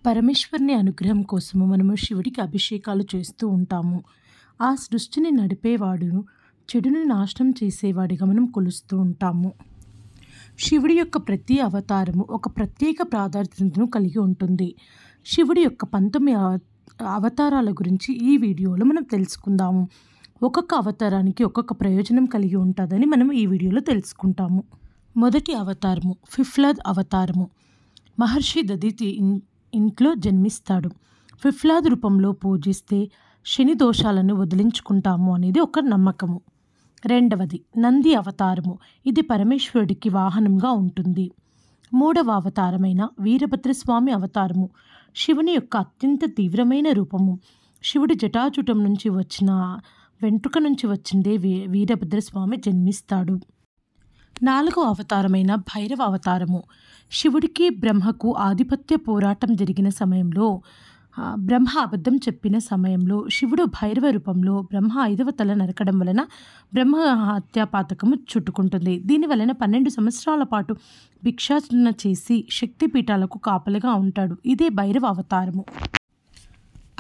పరమేశ్వరుని అనుగ్రహం కోసము మనము శివుడికి అభిషేకాలు చేస్తూ ఉంటాము. ఆ సృష్టిని నడిపేవాడును, చెడుని నాశనం చేసేవాడిగా మనం కొలుస్తూ ఉంటాము. శివుడి యొక్క ప్రతి అవతారము ఒక ప్రత్యేక ప్రాధాన్యతను కలిగి ఉంటుంది. శివుడి యొక్క 19 అవతారాల గురించి ఈ వీడియోలో మనం తెలుసుకుందాము. ఒక్కొక్క అవతారానికి ఒక్కొక్క ప్రయోజనం కలిగి ఉంటుందని మనం ఈ వీడియోలో తెలుసుకుంటాము. మొదటి అవతారము ఫిఫ్లాద్ అవతారము. మహర్షి దదితి ఇంట్లో జన్మిస్తాడు. ఫిఫ్లాద్ రూపంలో పూజిస్తే శని దోషాలను వదిలించుకుంటాము అనేది ఒక నమ్మకము. రెండవది నంది అవతారము. ఇది పరమేశ్వరుడికి వాహనంగా ఉంటుంది. మూడవ అవతారమైన వీరభద్రస్వామి అవతారము. శివుని యొక్క అత్యంత తీవ్రమైన రూపము. శివుడి జటాజుటం నుంచి వచ్చిన వెంట్రుక నుంచి వచ్చిందే వీరభద్రస్వామి జన్మిస్తాడు. నాలుగవ అవతారమైన భైరవ అవతారము. శివుడికి బ్రహ్మకు ఆధిపత్య పోరాటం జరిగిన సమయంలో బ్రహ్మ అబద్ధం చెప్పిన సమయంలో శివుడు భైరవ రూపంలో బ్రహ్మ 5వ తల నరకడం వలన బ్రహ్మ హత్యాపాతకము చుట్టుకుంటుంది. దీని వలన 12 సంవత్సరాల పాటు భిక్షాటన చేసి శక్తిపీఠాలకు కాపలిగా ఉంటాడు. ఇదే భైరవ అవతారము.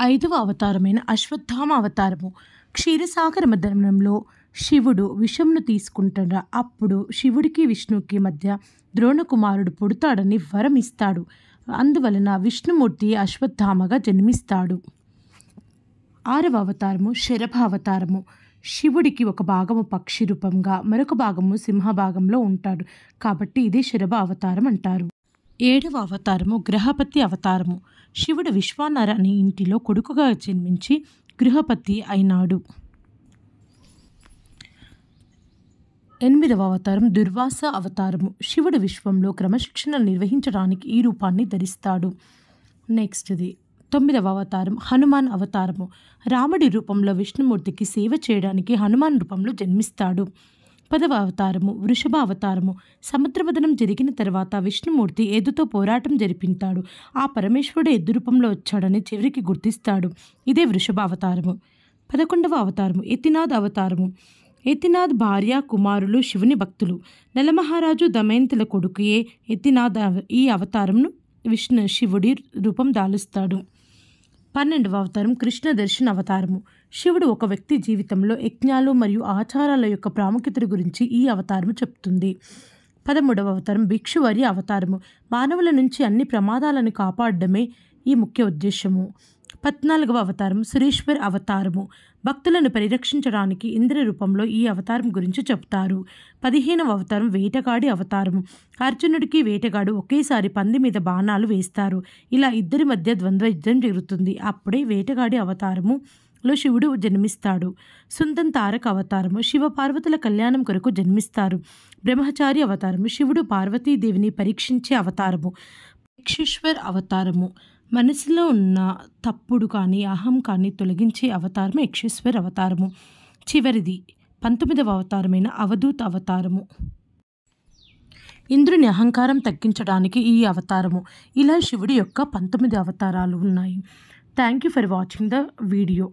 5వ అవతారమైన అశ్వత్థామ అవతారము. క్షీరసాగర మదనంలో శివుడు విషంను తీసుకుంటాడు. అప్పుడు శివుడికి విష్ణువుకి మధ్య ద్రోణకుమారుడు పుడతాడని వరం ఇస్తాడు. అందువలన విష్ణుమూర్తి అశ్వత్థామగా జన్మిస్తాడు. 6వ అవతారము శరభ అవతారము. శివుడికి ఒక భాగము పక్షి రూపంగా మరొక భాగము సింహ భాగంలో ఉంటాడు కాబట్టి ఇదే శరభ అవతారం అంటారు. 7వ అవతారము గృహపతి అవతారము. శివుడు విశ్వానర అనే ఇంటిలో కొడుకుగా జన్మించి గృహపతి అయినాడు. 8వ అవతారం దుర్వాస అవతారము. శివుడు విశ్వంలో క్రమశిక్షణ నిర్వహించడానికి ఈ రూపాన్ని ధరిస్తాడు. నెక్స్ట్ది 9వ అవతారం హనుమాన్ అవతారము. రాముడి రూపంలో విష్ణుమూర్తికి సేవ చేయడానికి హనుమాన్ రూపంలో జన్మిస్తాడు. 10వ అవతారము వృషభ అవతారము. సముద్రమథనం జరిగిన తర్వాత విష్ణుమూర్తి ఎద్దుతో పోరాటం జరిపించాడు. ఆ పరమేశ్వరుడు ఎద్దు రూపంలో వచ్చాడని చివరికి గుర్తిస్తాడు. ఇదే వృషభ అవతారము. 11వ అవతారము యతినాథ్ అవతారము. యతినాథ్ భార్య కుమారులు శివుని భక్తులు. నలమహారాజు దమయంతుల కొడుకుయే యతినాథ్ ఈ అవతారంను శివుడి రూపం దాలుస్తాడు. 12వ అవతారం కృష్ణ దర్శన అవతారము. శివుడు ఒక వ్యక్తి జీవితంలో యజ్ఞాలు మరియు ఆచారాల యొక్క ప్రాముఖ్యత గురించి ఈ అవతారము చెప్తుంది. 13వ అవతారం భిక్షువర్య అవతారము. మానవుల నుంచి అన్ని ప్రమాదాలను కాపాడడమే ఈ ముఖ్య ఉద్దేశము. 14వ అవతారం సురేశ్వర్ అవతారము. భక్తులను పరిరక్షించడానికి ఇంద్ర రూపంలో ఈ అవతారం గురించి చెప్తారు. 15వ అవతారం వేటగాడి అవతారము. అర్జునుడికి వేటగాడు ఒకేసారి పంది మీద బాణాలు వేస్తారు. ఇలా ఇద్దరి మధ్య ద్వంద్వ యుద్ధం జరుగుతుంది. అప్పుడే వేటగాడి అవతారములో శివుడు జన్మిస్తాడు. సుందన్ తారక అవతారము. శివ పార్వతుల కళ్యాణం కొరకు జన్మిస్తారు. బ్రహ్మచారి అవతారము. శివుడు పార్వతీదేవిని పరీక్షించే అవతారము. యక్షేశ్వర్ అవతారము. మనసులో ఉన్న తప్పుడు కానీ అహం కానీ తొలగించే అవతారము యక్షేశ్వర్ అవతారము. చివరిది 19వ అవతారమైన అవధూత అవతారము. ఇంద్రుని అహంకారం తగ్గించడానికి ఈ అవతారము. ఇలా శివుడి యొక్క 19 అవతారాలు ఉన్నాయి. Thank you for watching the video.